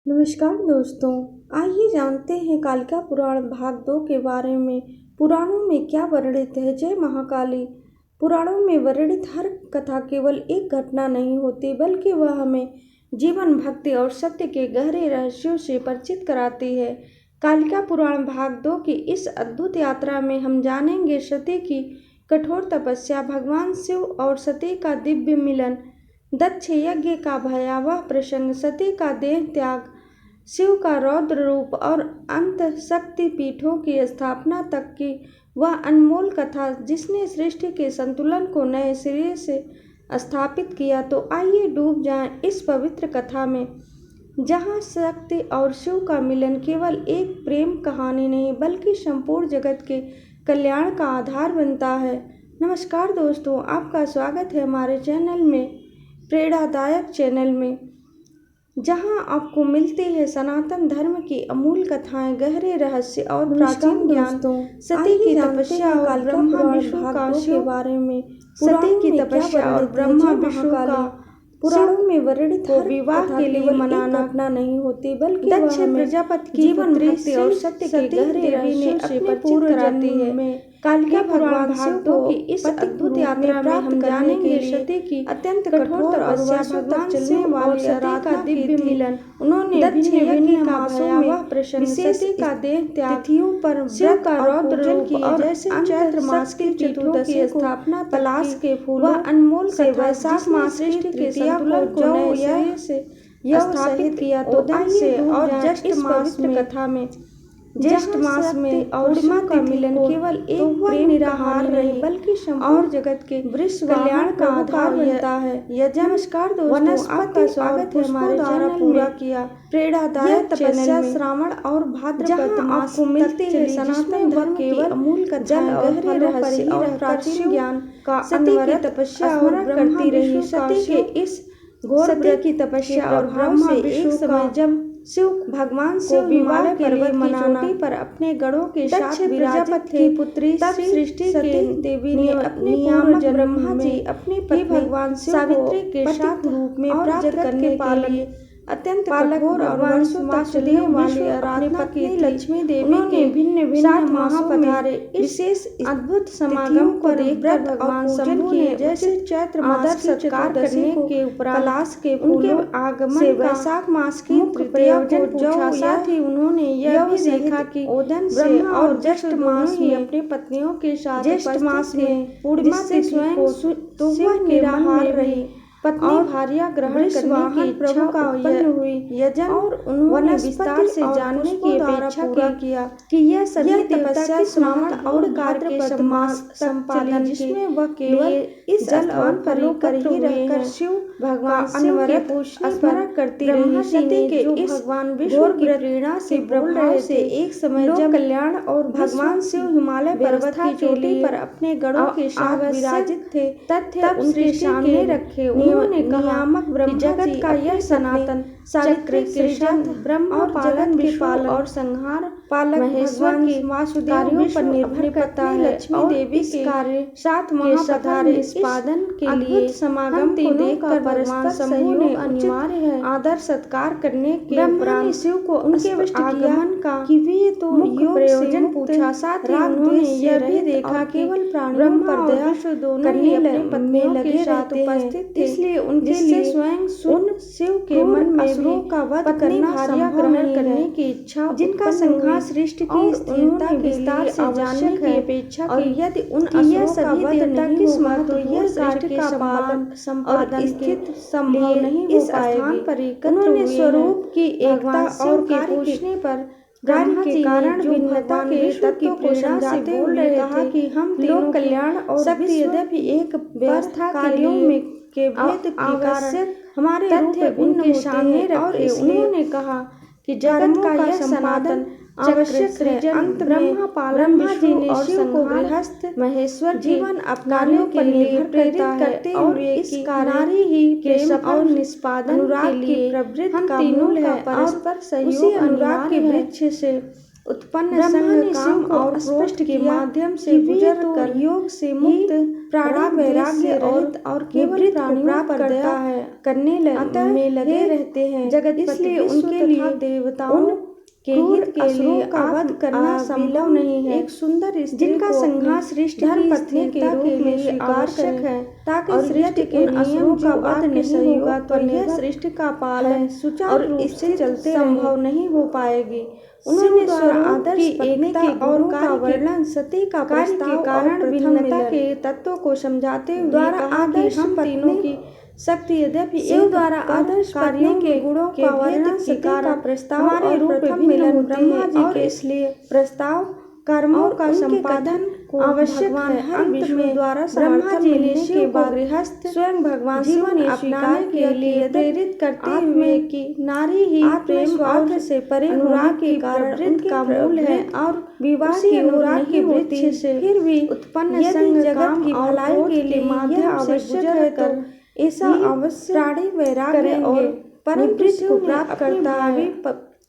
नमस्कार दोस्तों, आइए जानते हैं कालिका पुराण भाग 2 के बारे में। पुराणों में क्या वर्णित है। जय महाकाली। पुराणों में वर्णित हर कथा केवल एक घटना नहीं होती, बल्कि वह हमें जीवन, भक्ति और सत्य के गहरे रहस्यों से परिचित कराती है। कालिका पुराण भाग 2 की इस अद्भुत यात्रा में हम जानेंगे सती की कठोर तपस्या, भगवान शिव और सती का दिव्य मिलन, दक्ष यज्ञ का भयावह प्रसंग, सती का देह त्याग, शिव का रौद्र रूप और अंत शक्ति पीठों की स्थापना तक की वह अनमोल कथा जिसने सृष्टि के संतुलन को नए सिरे से स्थापित किया। तो आइए डूब जाएं इस पवित्र कथा में, जहां शक्ति और शिव का मिलन केवल एक प्रेम कहानी नहीं, बल्कि संपूर्ण जगत के कल्याण का आधार बनता है। नमस्कार दोस्तों, आपका स्वागत है हमारे चैनल में, प्रेरणादायक चैनल में, जहां आपको मिलती है सनातन धर्म की अमूल कथाएं, गहरे रहस्य और प्राचीन ज्ञान। सती की तपस्या और ब्रह्मा विष्णु का शिव के बारे में। सती की तपस्या और ब्रह्मा विष्णु का पुराणों में वर्णित हर विवाह के लिए मनाना घटना नहीं होती, बल्कि दक्ष प्रजापति की जीवन, भक्ति और सत्य के गहरे रहस्यों से परिचित कराती है। कालिका भगवान शिव को की इस अद्भुत यात्रा में हम जानेंगे सती की अत्यंत कठोर तपस्या, भगवान शिव वाली सती का दिव्य मिलन, उन्होंने भिन्न मासों में सती का देह त्याग, तिथियों पर शिव का रौद्र रूप और जैसे चैत्र मास की चतुर्दशी की स्थापना, पलाश के फूल, वह अनमोल से वैशाख मास की तृतीया को जो नए से स्थापित किया। तो आइए और ज्येष्ठ मास में कथा में, ज्येष्ठ मास में और शिव का मिलन केवल एक प्रेम निराहार नहीं, बल्कि और जगत के वृक्ष कल्याण का आधार बनता है। नमस्कार दोस्तों, आपका स्वागत है हमारे द्वारा पूरा किया प्रेरणादायक तपस्या, श्रावण और भाद्रपद मास को मिलती है सनातन धर्म केवल अमूल कथाएं, गहरे रहस्य और प्राचीन ज्ञान का अनवरत तपस्या और करती रही। सती के इस घोर व्रत की तपस्या और ब्रह्मा विष्णु समय जब शिव भगवान शिव हिमालय पर्वत की चोटी पर अपने गणों के साथ विराजित थे, पुत्री तब सृष्टि के देवी ने अपने नियामक ब्रह्मा जी अपने पति भगवान सावित्री के साथ रूप में प्राप्त करने के लिए अत्यंत कठोर और वासुदेव वाली आराधना की लक्ष्मी देवी के भिन्न भिन्न मासों पधारे। विशेष अद्भुत समागम को देखकर भगवान शंभु ने जैसे चैत्र मास की सत्कार करने के उपरांत पलाश के उनके आगमन से वैशाख मास की तृतीया को पूछा। साथ ही उन्होंने यह भी देखा कि ओदन से और ज्येष्ठ मास में अपनी पत्नियों के साथ ज्येष्ठ मास में पूर्णिमा से स्वयं तो वह निराहार रही, पत्नी भार्या ग्रहण करने की इच्छा का उत्पन्न हुई। यजन और उन्होंने विस्तार से जानने की अपेक्षा पूरा किया कि यह सभी तपस्या श्रावण और भाद्रपद मास संपादन, जिसमें वह केवल इस जल और फलों पर ही रहकर शिव भगवान अनवरत स्मरण करती रही। सती के इस भगवान विष्णु की प्रेरणा से बोल रहे थे। एक समय जब कल्याण और भगवान शिव हिमालय पर्वत की चोटी पर अपने गणों के साथ विराजित थे, तब उनके सामने रखे उन्होंने नियामक ब्रह्मा जगत का यह सनातन सावित्री सृजन ब्रह्म और जगत के पालन और संहार पालक महेश्वर की वासुदेव पर निर्भर करता है। लक्ष्मी देवी के कार्य साथ महापधारे निष्पादन के लिए समागम को देखकर भगवान शंभु ने अनिवार्य है आदर सत्कार करने के ब्रह्मा ने शिव को उनके आगमन का कि वे तो मुख्य प्रयोजन पूछा। साथ ही उन्होंने यह भी देखा केवल प्राणियों पर दया दोनों अपनी पत्नियों के साथ उपस्थित थे, इसलिए उनके लिए स्वयं उन शिव के मन में असुरों का वध करना ग्रहण करने की इच्छा, जिनका संहार सृष्टि की स्थिरता के विस्तार से जानने की अपेक्षा की। यदि उन असुरों का वध नहीं होगा तो यह सृष्टि का पालन संपादन स्थित संभव नहीं हो पाएगी। उन्होंने स्वरूप की एकता और कार्य पूछने पर कार्य के कारण भिन्नता के तत्व को समझाते हुए कहा कि हम लोक कल्याण और शक्ति यद्यपि एक व्यवस्था कार्यों में के भेद के कारण हमारे रूप उनके सामने रखे। उन्होंने कहा कि जगत का यह संपादन आवश्यक है। अंत ब्रह्मा पालन विष्णु और शिव को गृहस्थ महेश्वर जीवन अपनाने के लिए प्रेरित करते हुए इस नारी ही प्रेम और निष्पादन अनुराग की प्रवृत्ति का मूल है। परस्पर सहयोग अनुराग के वृक्ष से उत्पन्न संग काम और क्रोध के माध्यम से गुजर कर योग से मुक्त प्राणी वैराग्य और केवल प्राणियों पर दया करने में लगे रहते हैं। जगत इसलिए उनके लिए देवताओं के हित के लिए वध करना संभव नहीं है। एक सुंदर जिनका संघार सृष्टि धर्मपत्नी के रूप में स्वीकार है, ताकि सृष्टि के नियम का वध नहीं होगा तो यह सृष्टि का पालन सुचारू रूप से चलते संभव नहीं हो पाएगी। उन्होंने आदर्श एकता और का वर्णन सती का प्रस्ताव के कारण भिन्नता के तत्वों को समझाते हुए द्वारा आदर्श हम तीनों की शक्ति यद्यपि शिव द्वारा आदर्श कार्यों के गुणों का वर्णन सती का प्रस्ताव हमारे रूप मिलन ब्रह्मा जी के इसलिए प्रस्ताव कर्मों का संपादन आवश्यक है। अंत में द्वारा ब्रह्मा जी ने के बाद गृहस्थ स्वयं भगवान शिव ने अपनाने के लिए प्रेरित करते हुए कि नारी ही प्रेम स्वार्थ से परे अनुराग के कारण उनका मूल है और विवाह के अनुराग की वृत्ति से फिर भी उत्पन्न संग जगत की भलाई के लिए माध्यम से गुजर कर ऐसा अवश्य प्राणी वैराग्य और परम को प्राप्त करता है।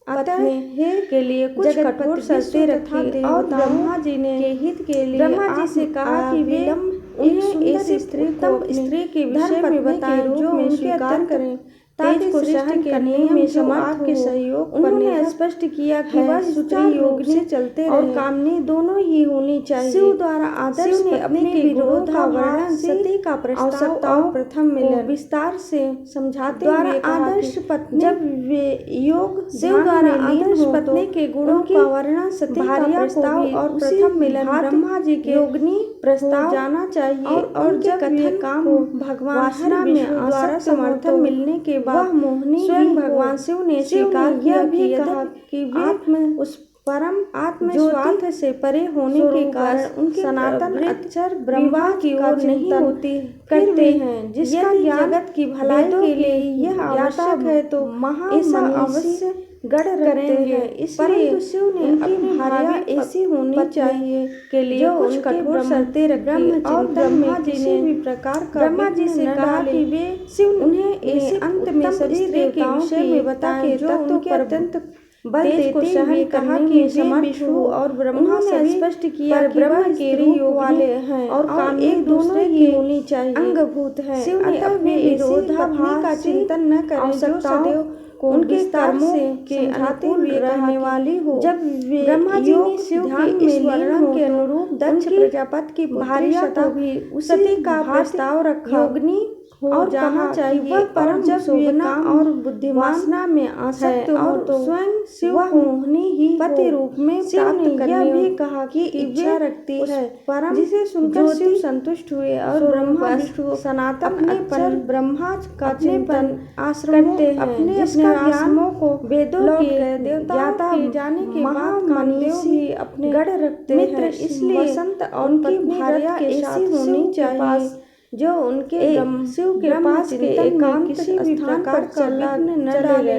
अतः हे के लिए कुछ कठोर शर्तें रखी और ब्रह्मा जी ने के हित के लिए ब्रह्मा जी से कहा कि वे उन्हें ऐसी स्त्री के विषय में बताएं जो उनके स्वीकार करें ताकि को सहन करने में समर्थ के सहयोग उन्होंने स्पष्ट किया कि वह सुचारू योग से चलते और कामनी दोनों ही होनी चाहिए। शिव द्वारा आदर्श ने अपने विरोध का वर्णन सती का प्रस्ताव प्रथम मिलन विस्तार से समझाते हुए आदर्श पत्नी जब वे योग शिव द्वारा आदर्श पत्नी के गुणों का वर्णन सती का प्रस्ताव और प्रथम मिलन ब्रह्मा जी के योगनी प्रस्ताव जाना चाहिए और जब कथन काम भगवान में द्वारा समर्थन मिलने के वह मोहिनी स्वयं भगवान शिव ने स्वीकार किया भी कहा कि वे उस परम आत्मस्वार्थ से परे होने के कारण उनके सनातन अक्षर ब्रह्मा की ओर नहीं होती करते हैं, जिसका जगत की भलाई के लिए यह आवश्यक है तो ऐसा अवश्य गढ़ करेंगे। इसलिए शिव ने उनकी भार्या ऐसी होनी चाहिए के लिए कुछ कठोर शर्तें रखी और ब्रह्मा जी ने भी प्रकार का ब्रह्मा जी से कहा कि वे शिव उन्हें ऐसे अंत में सभी के विषय में बताएं जो उनके अत्यंत बल देते हुए कहा कि समर्थ विष्णु और ब्रह्मा ने स्पष्ट किया कि ब्रह्म के योग वाले हैं और काम एक दूसरे की होनी चाहिए अंगभूत है। शिव ने अपने विरोधाभास का चिंतन न करें जो सदैव को उनके कर्मों के अनुकूल रहने वाली हो। जब ब्रह्मा जी ने शिव के इस वर्णन के अनुरूप दक्ष प्रजापति की भार्या को भी सती का प्रस्ताव रखा योगनी और जाना चाहिए वह परम जब सोना और बुद्धिमासना में आसक्त हो तो स्वयं शिव मोहिनी ही पति रूप में प्राप्त करने भी कहा कि इच्छा रखती है परम जिसे सुनकर शिव संतुष्ट हुए और ब्रह्मा विष्णु सनातन अपने ब्रह्मा का चिंतन आश्रम करते हैं अपने आश्रमों को वेदों के देवताओं के जाने के बाद कामदेव भी अपने गढ़ रखते हैं। इसलिए वसंत और उनकी भार्या ऐसी होनी चाहिए जो उनके शिव के पास के एकांत किसी भी प्रकार का विघ्न न डाले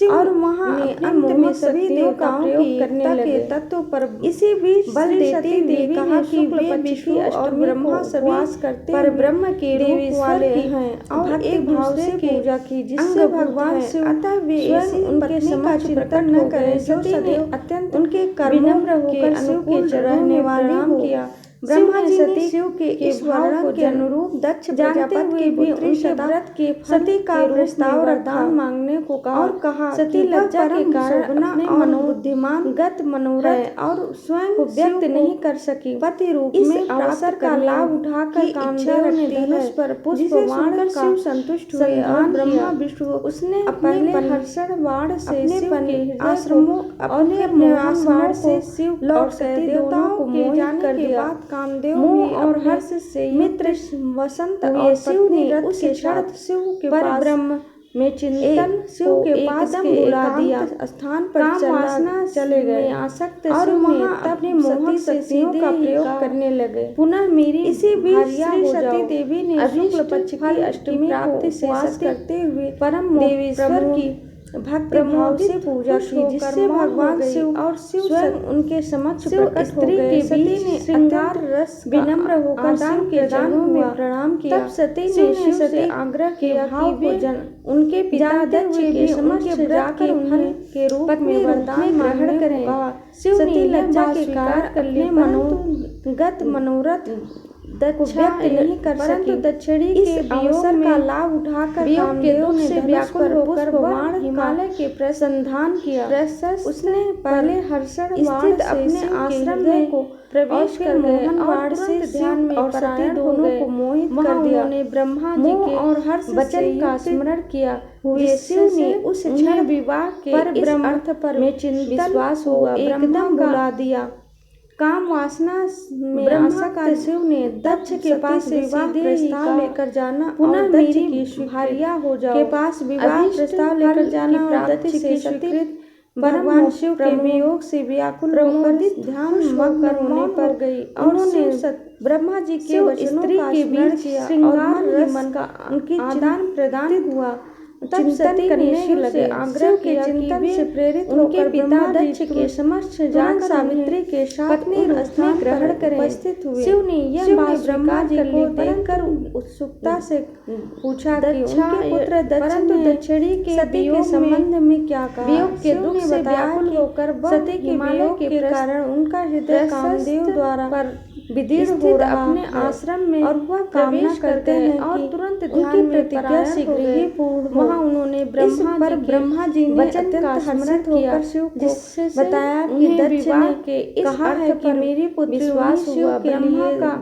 और वहाँ अंत में सभी देवताओं की करने लगे तत्व पर इसी बीच बल देती देवी कहा कि वे विष्णु और ब्रह्मा वास करते पर ब्रह्म के रूप वाले हैं और एक भाव से पूजा की जिससे भगवान शिव अतः वे ऐसी उनके समक्ष चिंतन न करें जो सदैव अत्यंत उनके विनम्र होकर शिव के रहने वाले किया। ब्रह्मा जी ने शिव के इस वर्णन के अनुरूप दक्ष प्रजापति के भी उनके व्रत के सती का प्रस्ताव वरदान मांगने को कहा और कहा सती लज्जा के कारण अपने मनोबुद्धिमान गत मनोरथ और स्वयं को व्यक्त नहीं कर सकी पति रूप में अवसर का लाभ उठाकर कामदेव ने धनुष पर पुष्प बाण कर शिव संतुष्ट हुए और ब्रह्मा विष्णु उसने अपने हर्षण बाण से अपने आश्रमों अपने आश्रमों से शिव लौट सती देवताओं को मोहित कर दिया। कामदेव मोह और हर्ष से मित्र वसंत और शिव ने उसके क्षण शिव के पास ब्रह्म में चिंतन शिव के पास बुला दिया स्थान पर चले गए आसक्त और वहां अपनी मोहक शक्तियों का प्रयोग करने लगे। पुनः मेरी इसी बीच श्री सती देवी ने शुक्ल पक्ष की अष्टमी प्राप्ति से करते हुए परम देवेश्वर की भक्ति भाव से पूजा की, जिससे भगवान शिव और स्वयं उनके समक्ष प्रकट हो गए। सती ने श्रृंगार रस विनम्र होकर शिव के चरणों में प्रणाम किया। तब सती ने शिव से आग्रह किया कि वे उनके पिता दक्ष के समक्ष जाकर उन्हें के रूप में वरदान ग्रहण करें। सती लज्जा के कारण अपने मनोगत मनोरथ व्यक्त नहीं कर सकी। दक्षिणी के अवसर का लाभ उठाकर कामदेव ने व्याकुल होकर बाण हिमालय के प्रसंधान किया। उसने पहले हर्षण स्थित अपने आश्रम में को प्रवेश कर मोहन बाण से ध्यान में और सती दोनों को मोहित कर दिया। उन्होंने ब्रह्मा जी के और हर्ष वचन का स्मरण किया हुए शिव ने उस क्षण विवाह के पर ब्रह्म पर में विश्वास हुआ एकदम बुला दिया। काम वासना में आसक्त शिव ने दक्ष के पास विवाह प्रस्ताव लेकर जाना, पुनः दक्ष की भार्या हो जाओ के पास विवाह प्रस्ताव लेकर जाना और दक्ष से स्वीकृत। भगवान शिव के वियोग से व्याकुल होकर ध्यान मग्न होने पर गई और उन्होंने ब्रह्मा जी के वचनों का स्मरण किया। श्रृंगार रस का उनकी आदान प्रदान हुआ। तब सती करने लगे आग्रह के चिंतन से प्रेरित होकर पिता दक्ष के समक्ष जाकर सावित्री के साथ पत्नी स्थान ग्रहण करें उपस्थित हुए। शिव ने यह बात ब्रह्मा जी को देखकर उत्सुकता से पूछा कि उनके पुत्र परंतु दक्षिणी के सती के संबंध में क्या कहा। वियोग के दुख से व्याकुल होकर सती के वियोग के कारण उनका हृदय कामदेव द्वारा विदीर्ण हो रहा अपने आश्रम में और वह कामना करते हैं और तुरंत ध्यान में प्रतिज्ञा शीघ्र ही पूर्ण हो। वहाँ उन्होंने ब्रह्मा जी ने अत्यंत हर्षित होकर शिव को बताया कि दक्ष ने कहा है कि मेरी पुत्री विश्वास हुआ ब्रह्मा का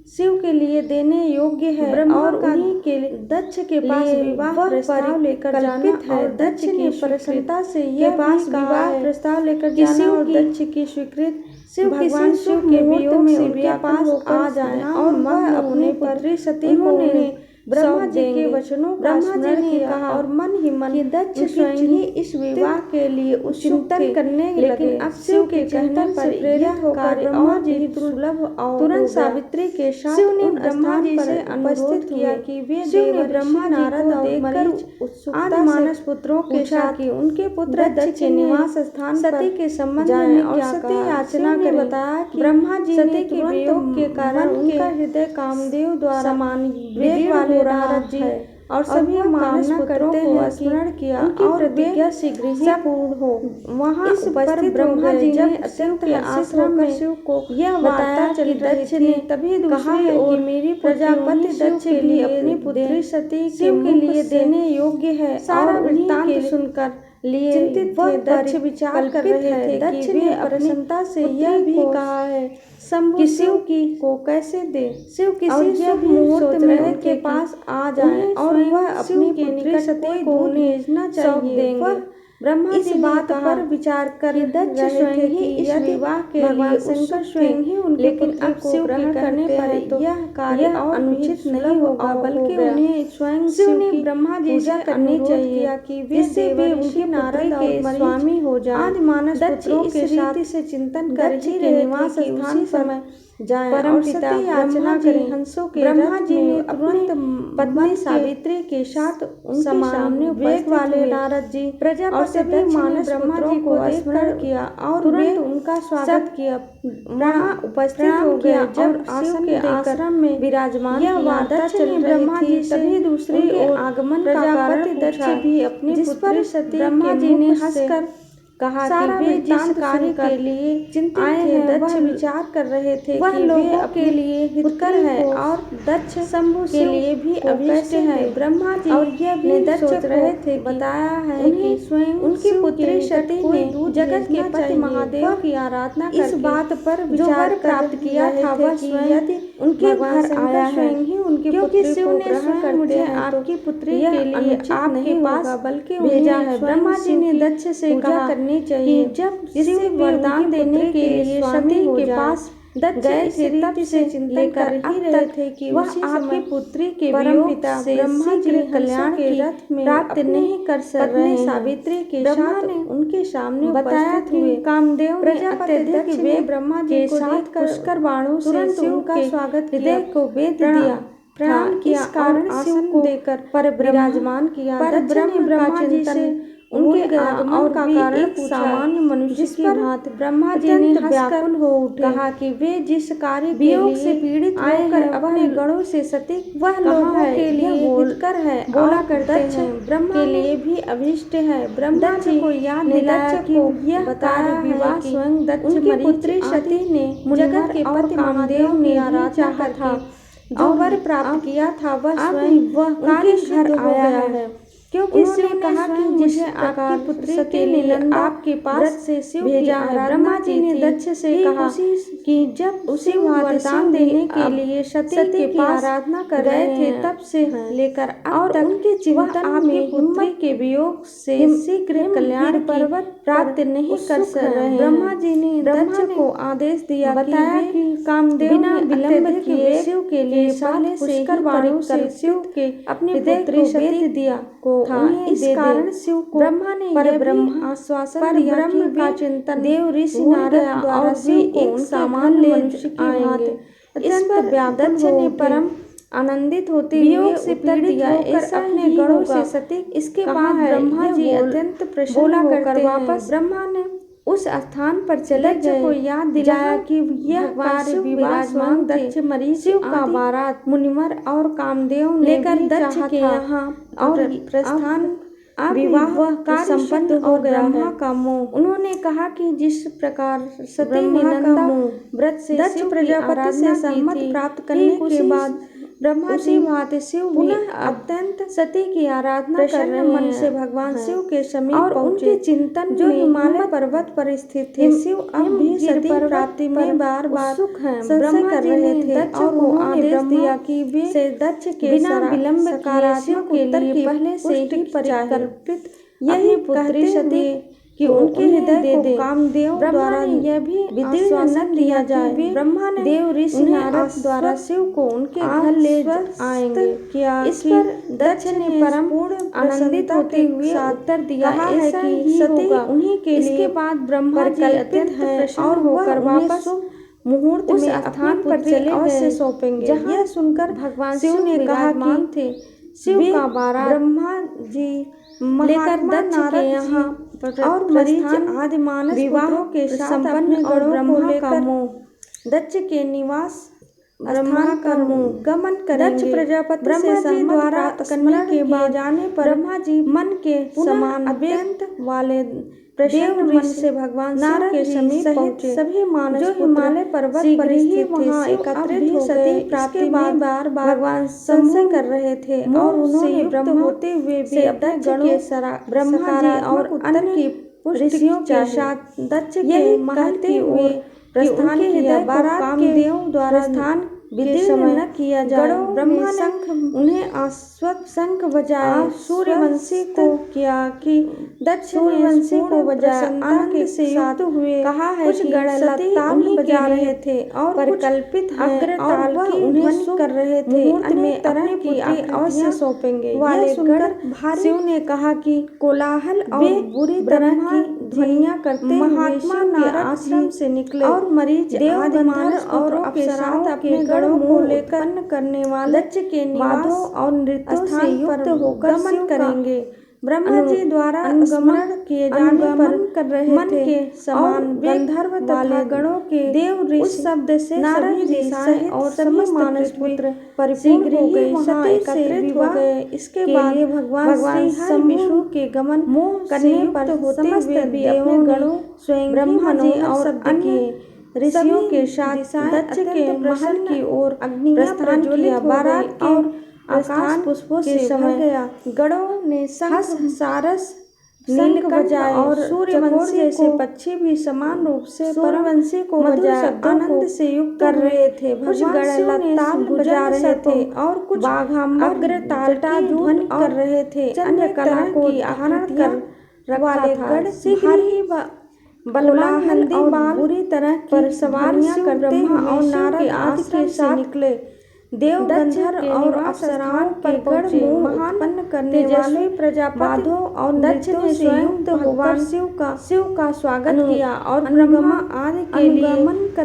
शिव के लिए देने योग्य है और उन्हीं के दक्ष के पास विवाह प्रस्ताव लेकर जाना और दक्ष की प्रसन्नता से यह पास विवाह प्रस्ताव लेकर जाना और दक्ष की स्वीकृत शिव भगवान शिव के वियोग में उनके पास आ जाए और वह अपनी पुत्री सती को ब्रह्मा जी के वचनों का स्मरण किया और मन ही मन दक्ष स्वयं ही इस विवाह के लिए चिंतन करने लगे। अब शिव के कहने पर प्रेरित होकर ब्रह्मा जी दुर्लभ और तुरंत सावित्री के साथ शिव ने ब्रह्मा जी से अनुरोध किया कि वे शिव ने ब्रह्मा नारद और मरीच आदि मानस पुत्रों के साथ कि उनके पुत्र दक्ष के निवास स्थान सती के संबंध में और सती याचना कर बताया कि ब्रह्मा जी सती के वियोग के कारण उनका हृदय कामदेव द्वारा वेग वाले नारद जी और सभी कामना करते हैं स्मरण किया और प्रतिज्ञा शीघ्र ही पूर्ण हो। वहाँ उपस्थित ब्रह्मा जी ने अत्यंत आश्रम में शिव को यह बताया कि दक्ष ने तभी कहा है कि मेरी प्रजापति दक्ष के लिए अपनी पुत्री सती शिव के लिए देने योग्य है। सारा वृत्तांत सुनकर लिए चिंतित थे। दक्ष विचार कर रहे थे। दक्ष ने प्रसन्नता से यह भी कहा है कि शिव की को कैसे दे। शिव किसी मुहूर्त में उनके पास आ जाए और वह अपनी पुत्री सती को उन्हें सौंप देंगे। ब्रह्मा इस बात पर विचार कर दक्ष स्वयं ही इस विवाह के लिए शंकर स्वयं ही उनके लेकिन अब शिव ग्रहण करने पर तो यह कार्य अनुचित नहीं होगा बल्कि उन्हें स्वयं शिव ने ब्रह्मा जी से करनी चाहिए कि वे उनके नारद के स्वामी हो जाएं। आदि मानस पुत्रों के साथ से चिंतन कर ही के निवास स्थान समय जाएं और सती याचना करें। हंसों के ब्रह्मा जी ने तुरंत पत्नी सावित्री के साथ उनके सामने वेग वाले नारद जी और सभी मानस ब्रह्मा जी को स्मरण किया और तुरंत उनका स्वागत किया। वहाँ उपस्थित हो गए। जब आसन के आश्रम में विराजमान यह वार्ता चल ब्रह्मा जी तभी दूसरी ओर आगमन का कारण दक्ष भी अपनी पुत्री सती ब्रह्मा जी ने हंसकर कहा कि वे जिस कार्य के लिए चिंतित थे दक्ष विचार कर रहे थे वह लोगों के लिए हितकर है और दक्ष शंभु के लिए भी अभिष्ट है। ब्रह्मा जी और यह भी सोच रहे थे बताया है कि स्वयं उनकी पुत्री सती ने जगत के पति महादेव की आराधना इस बात पर विचार प्राप्त किया था वह स्वयं उनके घर आया स्वयं ही उनकी पुत्री को ग्रहण करते हैं। आपकी पुत्री के लिए आपके पास बल्कि भेजा है। ब्रह्मा जी ने दक्ष से कहा चाहिए जब शिव वरदान देने के लिए सती के पास दक्ष गए थे तब से चिंतन कर ही रहे थे कि वह आपकी पुत्री के वियोग से ब्रह्मा जी कल्याण के रथ में प्राप्त नहीं कर सक रहे। सावित्री के साथ उनके सामने बताया कि कामदेव प्रजापति दक्ष वे ब्रह्मा जी के साथ पुष्कर बाणों से शिव का स्वागत हृदय को वेद दिया प्रणाम किया कारण आसन देकर पर विराजमान किया। दक्ष ने ब्रह्मा जी से उनके आगमन का कारण सामान्य मनुष्य की भांति ब्रह्मा जी ने व्याकुल हो उठे, कहा कि वे जिस कार्य के लिए से पीड़ित होकर अपने गणों से सती वह लोगों के लिए हितकर है, बोला करते हैं, ब्रह्मा के लिए भी अभिष्ट है। ब्रह्मा जी को याद दिलाया कि यह बताया विवाह स्वयं दक्ष उनकी पुत्री सती ने जगत के पति महादेव ने आराधना था, जो वर प्राप्त किया था वह स्वयं वह कार्य घर आया है, क्योंकि शिव ने कहा कि मुझे आपकी पुत्री सती ने आपके पास से शिव भेजा है। ब्रह्मा जी ने दक्ष से कहा कि जब उसे वरदान देने के लिए सती के पास आराधना कर रहे थे तब से लेकर अब तक उनके चिंतन में पुत्री के वियोग से शीघ्र कल्याण पर्वत प्राप्त नहीं कर रहे। ब्रह्मा जी ने दक्ष को आदेश दिया, बताया कि कामदेव बिना विलंब किए शिव के लिए पहले से ही परिकर शिव के अपनी पुत्री सती दिया को इस कारण शिव को ब्रह्मा ने पर ब्रह्म आश्वासन दिया कि का चिंतन देव ऋषि नारद द्वारा शिव को एक सामान्य मनुष्य की भांति इस पर दक्ष ने परम आनंदित होते हुए से उत्तर दिया, ऐसा अपने गणों से सती इसके बाद ब्रह्मा जी अत्यंत प्रसन्न होकर वापस ब्रह्मा ने उस स्थान पर चले गए को याद दिलाया कि यह कार्य विराजमान दक्ष मरीचि का बारात मुनिवर और कामदेव लेकर दक्ष के यहाँ और प्रस्थान विवाह कार्य संपन्न हो गया है का मोह। उन्होंने कहा कि जिस प्रकार सती निनंदा व्रत से दक्ष प्रजापति से सम्मति प्राप्त करने के बाद ब्रह्मा जी भांति शिव पुनः अत्यंत सती की आराधना कर रहे मन से भगवान शिव के समीप और उनके चिंतन जो हिमालय पर्वत पर स्थित थे। शिव अब भी सती प्राप्ति में बार बार संशय कर रहे थे और उन्होंने आदेश दिया कि वे से दक्ष के बिना विलंब सकारात्मक उत्तर के पहले से ही परिकल्पित यही पुत्री सती कि उनके हृदय को कामदेव द्वारा यह भी विदीर्ण न किया जाए। ब्रह्मा ने देव ऋषि नारद द्वारा शिव को उनके घर ले आएंगे किया। इस पर दक्ष ने परम आनंदित होते हुए उत्तर दिया है कि सती उन्हीं के लिए। इसके बाद ब्रह्मा जी अत्यंत प्रसन्न और होकर वापस मुहूर्त उस स्थान पर चले गए सौंपेंगे जहाँ यह सुनकर भगवान शिव ने कहा कि शिव का बारात ब्रह्मा जी लेकर दक्ष के यहाँ और मरीच आदि मानस विवाहों के साथ अपने गणों को लेकर दक्ष के निवास ब्रह्मा का गमन करेंगे। दक्ष प्रजापति से ब्रह्मा द्वारा करने के बाद जाने पर ब्रह्मा जी मन के समान अत्यंत वाले प्रसन्न मन से भगवान नारद के समीप पहुंचे। सभी मानस जो हिमालय पर्वत पर ही वहां एकत्रित हो गए। प्राप्ति में बार बार भगवान संशय कर रहे थे और उन्होंने ब्रह्म होते हुए भी अपने गणों के ब्रह्मा जी और अन्य की पुष्टियों के साथ दक्ष के कहते हुए प्रस्थान किया। बारात कामदेव द्वारा स्थान विदीर्ण न किया जाए। ब्रह्मा ने उन्हें आश्वत शंख बजाए। सूर्यवंशी को किया कि दक्ष सूर्यवंशी को बजाए आनंद से युक्त हुए। कहा है कुछ गण ताल बजा रहे थे और परिकल्पित अग्रताल की ध्वनि कर रहे थे। अन्य तरह की अवश्य सौंपेंगे वाले गण भारी शिव ने कहा कि कोलाहल और बुरी तरह की ध्वनियां करते महात्मा नारद आश्रम से निकले और मरीच आदि मानस और अप्सराओं अपने गणों को लेकर करने वाले दक्ष के वादों और नृत्यों से युक्त होकर गमन करेंगे। ब्रह्मा जी द्वारा अनुगमन किए जाने पर कर रहे मन के समान गंधर्व तथा गणों के देव ऋषि शब्द से नारद जी सहित और समस्त मानस पुत्र परिपूर्ण हो गए। सती एकत्रित हो गए। इसके बाद भगवान श्री विष्णु के गमन करने पर होते हुए भी अपने गणों स्वयं ब्रह्मा जी और अन्य ऋषियों के साथ दक्ष के महल की ओर प्रस्थान किया। बारात और आकाश पुष्पों से भर गया। गणों ने शंख सारस नीलकंठ और सूर्यवंशी जैसे पक्षी भी समान रूप से सूर्यवंशी को बजाए आनंद से युक्त कर रहे थे। कुछ गण ताल बजा रहे थे और कुछ अग्र तालटा ध्वनि कर रहे थे। अन्य कला को धारण कर वाले गण शीघ्र ही बलवान और बुरी तरह पर सवारियां कर ब्रह्मा और नारद आदि के साथ निकले। देव गंधर्व और अप्सराओं पर पहुंचे। महान उत्पन्न करने वाले प्रजापति और दक्ष ने स्वयं भगवान शिव का स्वागत किया और ब्रह्मा आदि के लिए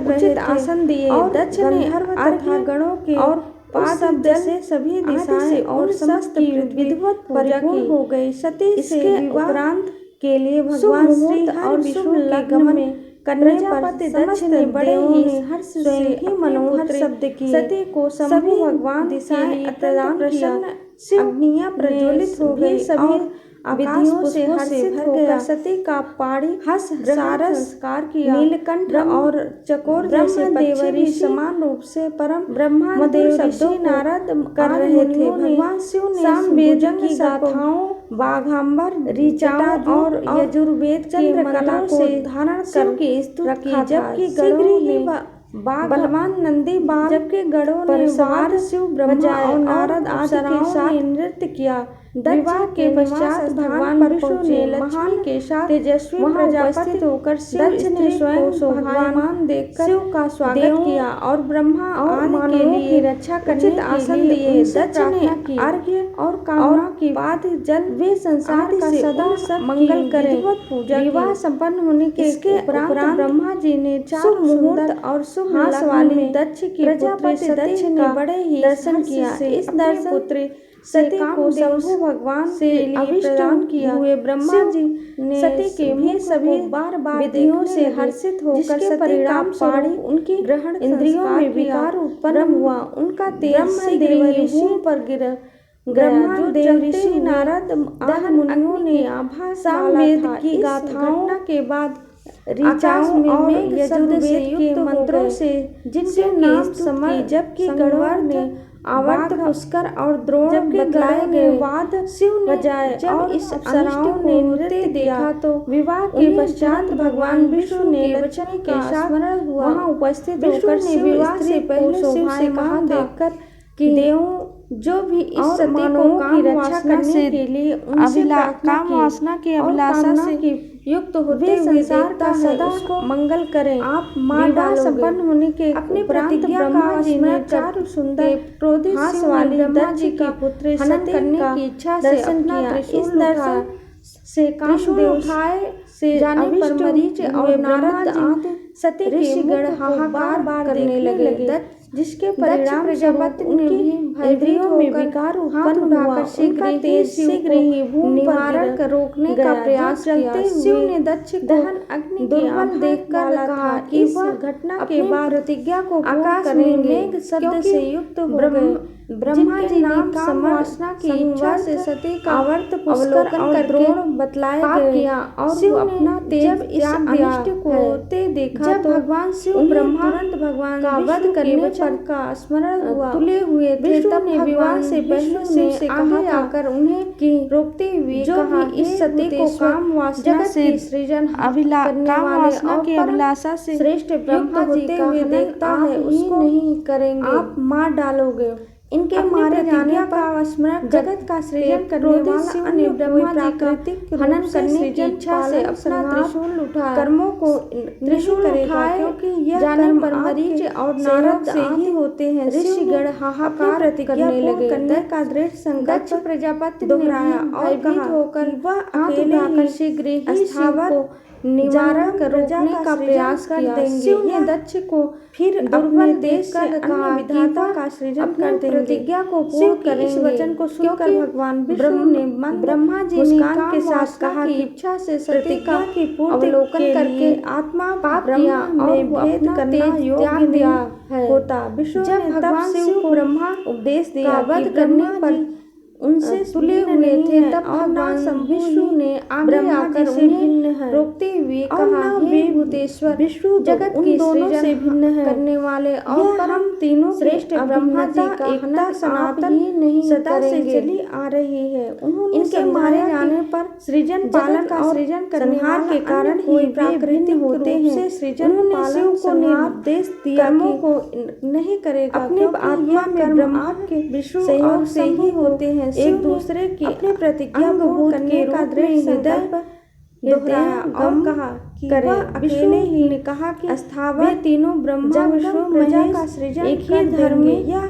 उचित आसन दिए। दक्ष ने तथा गणों के और पाद से सभी दिशाएं और समस्त विधिवत परिपूर्ण हो गई। सती से उपरांत के लिए भगवान श्री और विष्णु के गमन करने पर दक्ष ने बड़े ही हर्ष से ही मनोहर शब्द किए। सती को सभी भगवान दिशाएं प्रदान किया। अग्नियां प्रज्वलित हो गई। सभी विधियों से हर्षित होकर सती का पाणी हंस सारस्कार किया। नीलकंठ और चकोर जैसे पक्षी समान रूप से परम ब्रह्मा देव ऋषि नारद कर रहे थे। भगवान शिव ने सामवेद की गाथाओं, बाघांबर, ऋचाओं और यजुर्वेद चंद्रकला को धारण कर स्तुति, जबकि गणों ने बलवान नंदी बाल, जबकि गणों ने सवार शिव ब्रह्मा और नारद आदि के साथ नृत्य किया। विवाह के पश्चात भगवान विष्णु ने लक्ष्मी के साथ तेजस्वी प्रजापति होकर दक्ष ने स्वयं शोभायमान देखकर शिव का स्वागत किया और ब्रह्मा और मानवों की रक्षा करने के आसन दिए। दक्ष ने अर्घ्य और कामना की बाद जल वे संसार का सदा मंगल करें पूजा। विवाह संपन्न होने के उपरांत ब्रह्मा जी ने चार मुहूर्त और शुभ हास वाली दक्ष की प्रजापति दक्ष ने बड़े ही दर्शन किया। इस दर्शन पुत्री सती को शंभु भगवान से प्रदान किया हुए ब्रह्मा जी ने सती के मुख सभी बार विधियों से हर्षित होकर सती का पाणी उनकी ग्रहण इंद्रियों में विकार उत्पन्न हुआ। उनका तेज शीघ्र ही भूमि पर गिर गया। जो देव ऋषि नारद आदि मुनियों ने आभा सामवेद की गाथाओं के बाद ऋचाओं और यजुर्वेद के मंत्रों से जिनके नाम समर्थ, जबकि गणवर ने आवर्त, पुष्कर और द्रोण बतलाए गए वाद शिव ने बजाए। जब इस अप्सराओं ने नृत्य देखा तो विवाह के पश्चात भगवान विष्णु ने लक्ष्मी के साथ वहां उपस्थित होकर ने विवाह से पहले शिव से कहा देखकर कि देवों जो भी इस सती को की रक्षा करने के लिए काम वासना की अभिलाषा से युक्त होते हुए देवता सदा उसको मंगल करें। आप विवाह संपन्न होने के अपनी प्रतिज्ञा का स्मरण चारु सुंदर क्रोधित हास वाली दक्ष की पुत्री हनन करने की इच्छा से अपना इस दर्शन से कामदेव उठाए से जाने पर मरीच और नारद आदि सती के गण हाहाकार करने लगे, जिसके परिणाम प्रजापति उनकी इंद्रियों में विकार उत्पन्न हुआ। शीघ्र ही भूमि निवारण कर रोकने का प्रयास किया। शिव ने दक्ष दहन अग्नि दुर्बल देखकर कहा कि वह घटना के बाद प्रतिज्ञा को आकाश में मेघ शब्द से युक्त हो गए। ब्रह्मा जी ने काम वासना की इच्छा से सती का आवर्त पुष्कर और द्रोण बतलाए गए और शिव अपना तेज इस अनिष्ट को होते देखा तो भगवान शिव ब्रह्मा भगवान का वध करने पर का स्मरण हुआ तुले हुए थे। तब ने विवाह से पहले शिव से आगे आकर उन्हें की रोकते हुए जो भी इस सती को काम वासना से सृजन अभिलाषा से श्रेष्ठ ब्रह्मा होते हुए देखता है उसको नहीं करेंगे, आप मार डालोगे। इनके मारे जाने पर स्मरण जगत का सृजन करने वाला शिव ने ब्रह्मा प्राकृतिक हनन करने की इच्छा से अपना त्रिशूल उठाया। कर्मों को त्रिशूल उठाए क्योंकि यह जाने पर मरीच और नारद से ही होते हैं। ऋषिगण हाहाकार करने लगे। करने का दृढ़ संकल्प प्रजापति दोहराया और कहा होकर वह अकेले आकर शीघ्र ही स्थावर निवारण रोकने का प्रयास कर देंगे। शिव ने दक्ष को फिर दुर्बल देश कर कहा विधाता का सृजन कर देंगे, प्रतिज्ञा को पूर्ण करेंगे। इस वचन को सुनकर भगवान विष्णु ने ब्रह्मा जी ने कान के साथ कहा कि इच्छा से प्रतिज्ञा की पूर्ति अवलोकन करके आत्मा पाप में भेद करना योग्य दिया होता। विष्णु ने भगवान शिव को ब्रह्मा उपदेश दिया। वध करने पर उनसे तुले हुए थे। तब भगवान विष्णु ने आगे आकर उन्हें रोकते हुए कहा हे भूतेश्वर विष्णु जगत की सृजन भिन्न है करने वाले और परम तीनों श्रेष्ठ ब्रह्मा जी का एकता सनातन ही नहीं सदा से चली आ रही है। उन्होंने इनके मारे जाने पर सृजन पालन का सृजन करने के कारण ही प्राकृतिक होते हैं। उन्होंने शिव को निर्देश दिया को नहीं करेगा अपने आत्मा में ब्रह्मा के विष्णु सहयोग से ही होते हैं। एक दूसरे की अपनी प्रतिज्ञा को करने का दृढ़ संकल्प दोहराया और कहा कि विष्णु ही ने कहा कि स्थावर तीनों ब्रह्मा विष्णु प्रजा का सृजन एक ही धर्म में या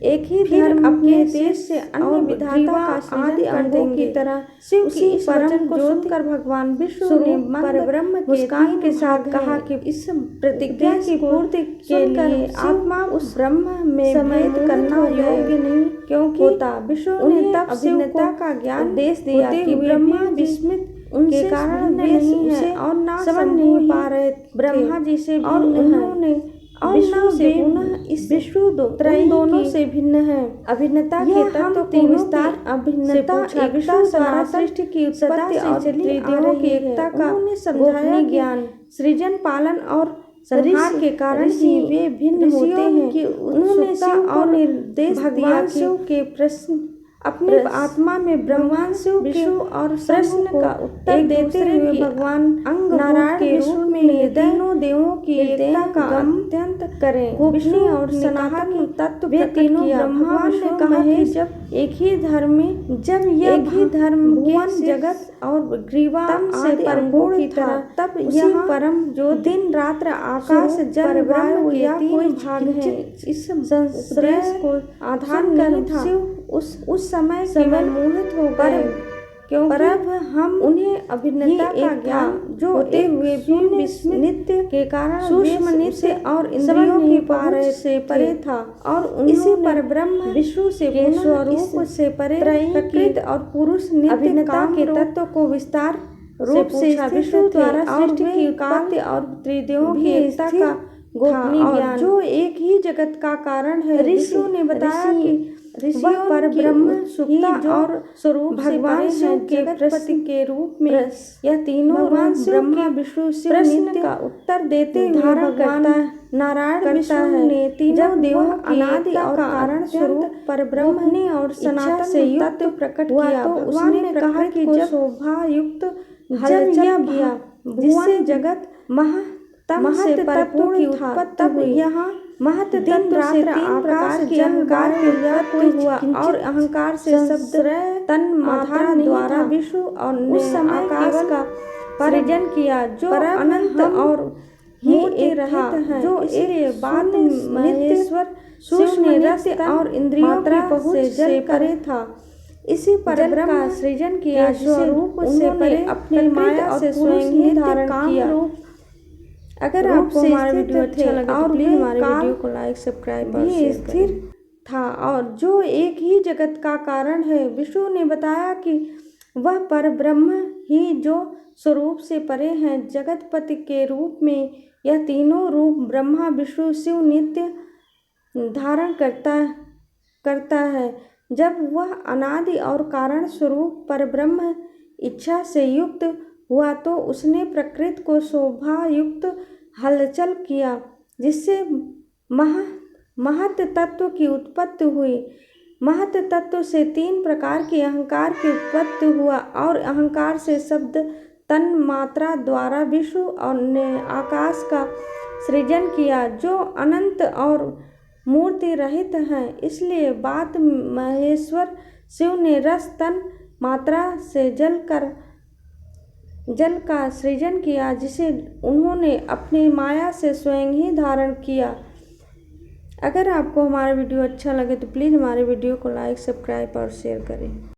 एक ही धर्म अपने देश से अन्य विधाता का सृजन कर देंगे की तरह शिव की इस वचन को सुनकर भगवान विष्णु ने परब्रह्म मुस्कान के साथ कहा कि इस प्रतिज्ञा की पूर्ति के लिए आत्मा उस ब्रह्म में समाहित करना योग्य नहीं क्योंकि होता। विष्णु ने तब अभिन्नता का ज्ञान उपदेश दिया कि ब्रह्मा विस्मित के कारण वे उसे और ना समझ नहीं पा रहे, ब्रह्मा जी से और उन्होंने और न से पुनः इस विश्व दोनों से भिन्न है। अभिन्नता के तत्व को विस्तार अभिन्नता एकता द्वारा सृष्टि की उत्पत्ति और त्रिदेवों की एकता का समझाया ज्ञान सृजन पालन और संहार के कारण ही वे भिन्न होते हैं। उन्होंने शिव और निर्देश दिया शिव के प्रश्न अपने आत्मा में ब्रह्मांड विष्णु और प्रश्न का उत्तर देते हुए भगवान नारायण के रूप में तीनों देवों की एकता का अत्यंत करें गोपनीय और सनातन तत्व वे तीनों ब्रह्मा ने कहा कि जब एक ही धर्म में एक ही धर्म भुवन जगत और ग्रीवा से परिपूर्ण की तरह तब यह परम जो दिन रात्र आकाश जल वायु या कोई भाग है इस संदेश को आधार कर शिव उस समय केवल मोहित हो गए क्योंकि हम उन्हें अभिन्नता का ज्ञान जो होते हुए भी नित्य के कारण सूक्ष्म नित्य और इंद्रियों की पार से परे था और इसी पर ब्रह्म विष्णु से स्वरूप से परे प्रकृति और पुरुष अभिन्नता के तत्व को विस्तार रूप से विष्णु द्वारा सृष्टि की उत्पत्ति और त्रिदेवों की एकता का गोपनीय ज्ञान जो एक ही जगत का कारण है। ऋषियों ने बताया कि वह पर ब्रह्म सुप्ता और स्वरूप भगवान शिव के जगतपति के रूप में यह तीनों भगवान ब्रह्मा विष्णु शिव प्रश्न का उत्तर देते हुए भगवान नारायण विष्णु ने तीनों देवों की अनादि और कारण स्वरूप पर ब्रह्म ने और सनातन से युक्त प्रकट किया तो उसने कहा कि जब शोभा युक्त हलचल किया जिससे जगत महत तत्व की उत्पत्ति हुई। यहाँ महत दिन रात्र आकाश के अहंकार के उत्पत्ति हुआ और अहंकार से शब्द तन मात्रा द्वारा विश्व और उस समय आकाश का सृजन किया जो अनंत और मूर्ति रहित है जो इसलिए बाद महेश्वर सूक्ष्म रस और इंद्रियों की पहुंच से परे था। इसी पर ब्रह्म का सृजन किया स्वरूप से परे अपने माया से स्वयं ही धारण किया। अगर आपको हमारा वीडियो अच्छा लगे तो प्लीज हमारे वीडियो को लाइक सब्सक्राइब और शेयर करें। स्थिर था और जो एक ही जगत का कारण है। विष्णु ने बताया कि वह पर ब्रह्म ही जो स्वरूप से परे हैं जगतपति के रूप में यह तीनों रूप ब्रह्मा विष्णु शिव नित्य धारण करता है। जब वह अनादि और कारण स्वरूप पर ब्रह्म इच्छा से युक्त हुआ तो उसने प्रकृति को शोभा युक्त हलचल किया जिससे महत तत्व की उत्पत्ति हुई। महत तत्व से तीन प्रकार के अहंकार की उत्पत्ति हुआ और अहंकार से शब्द तन मात्रा द्वारा विश्व और ने आकाश का सृजन किया जो अनंत और मूर्ति रहित हैं। इसलिए बाद महेश्वर शिव ने रस तन मात्रा से जल का सृजन किया जिसे उन्होंने अपनी माया से स्वयं ही धारण किया। अगर आपको हमारा वीडियो अच्छा लगे तो प्लीज़ हमारे वीडियो को लाइक सब्सक्राइब और शेयर करें।